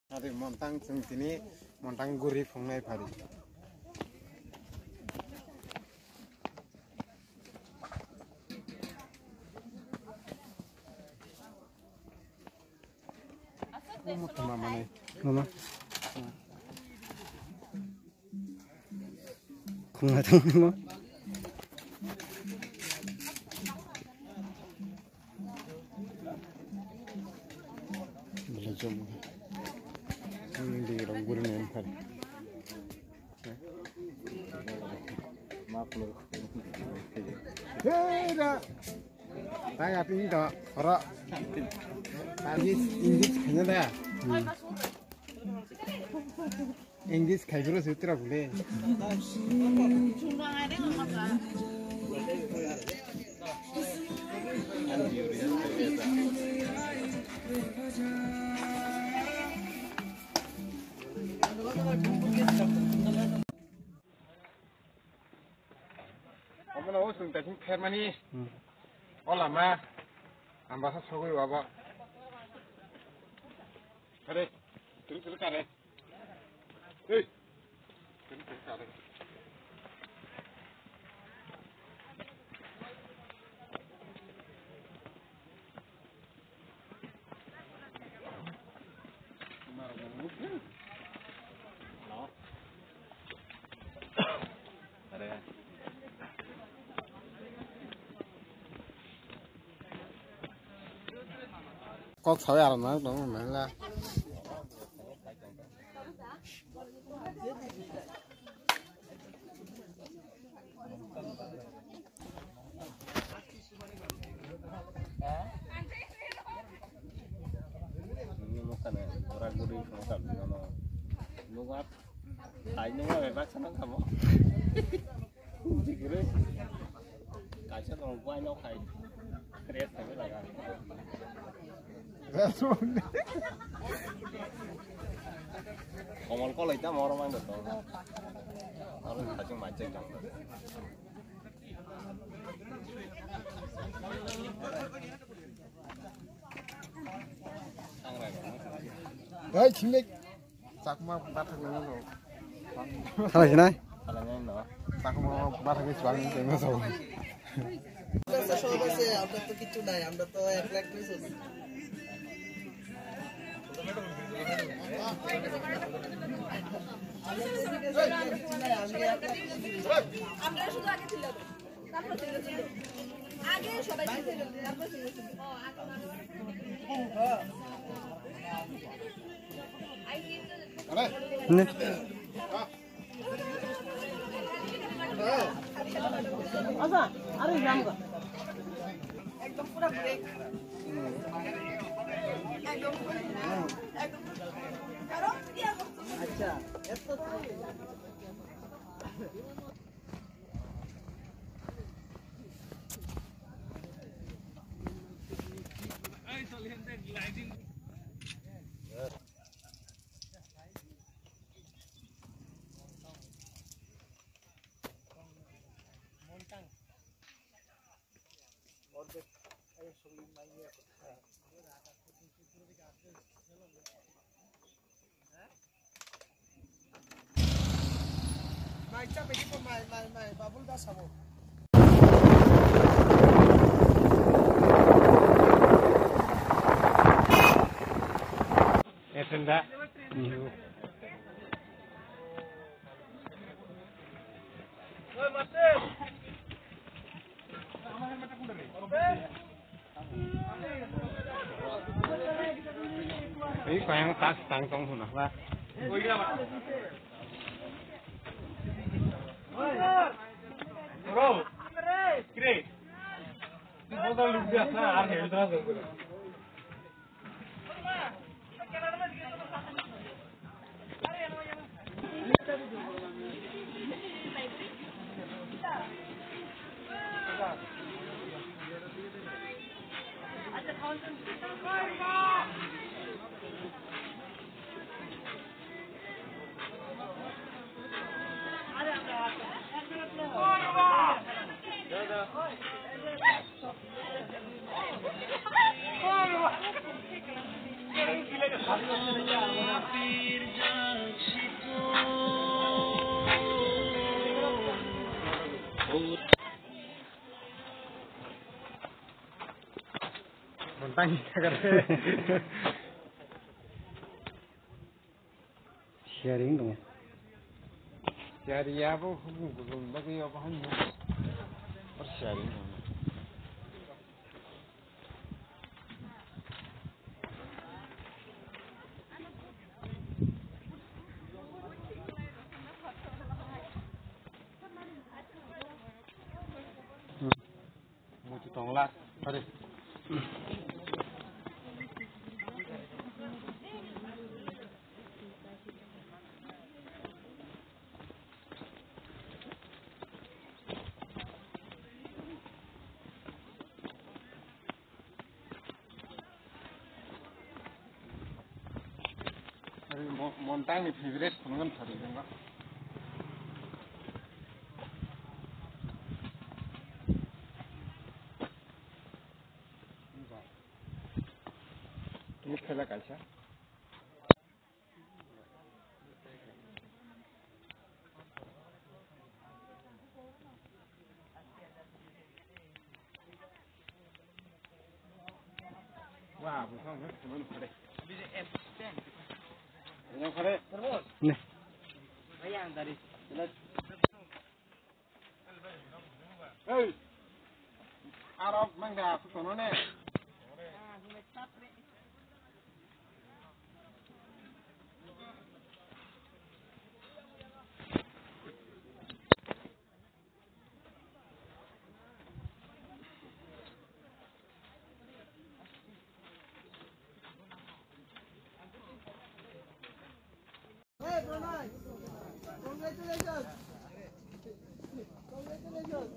Hari montang sini montang gurih fungai pari. Mau ke mana nih? Mama. Kung atang mo. Belum. Ini orang gurih nih pari. Maaf loh. Hei, saya pindah orang. English kayaknya dah. English kayak terus itu lah boleh. Kamu nak usung tapi permani. Oh lama. Ambassador sokoi bapa. Kare, terus kare. Hei, terus kare. Halo. Kare. Có sáu giờ mà nó mới là orang gurih makan nono nuat ai nunggu bebas senang kamu jigre kaca kalau gua no kai kreat tapi laga ngomong kalau itu mau orang itu harus kacang macam đấy chính lịch chắc mà bắt thằng nó rồi sao này này sao này nó chắc mà bắt thằng cái xoắn cái nó rồi kita selalu sih আমরা তো কিছু নাই আমরা তো এক লাখ পিস আছে আমরা শুধু আগে ছিল তারপর ছিল আগে সবাই ছিল তারপর ছিল ও আগে আচ্ছা আরে যাম গো একদম পুরো ব্রেক একদম একদম কারণ কি আচ্ছা এত এই চলিয়েন্তে lighting Macam begitu main babul dah sama. Etenda. Oi Martin. Ini kau yang tas tangkong tu nak lah. Bro, great. Ini botol luar biasa, harga itu terasa. Ada sharing dong. Sharing apa? Belum lagi apa hanya. Sharing. Mau tolak, ada. Montang ni favorite pengen cari juga. Ini kela kaca. Wah, bukan kan? Cuma kere. Yang kere. Terus. Nih. Bayang tadi. Hei. Arab mangga sono ne. Hey, Pranay. Congratulations. Congratulations.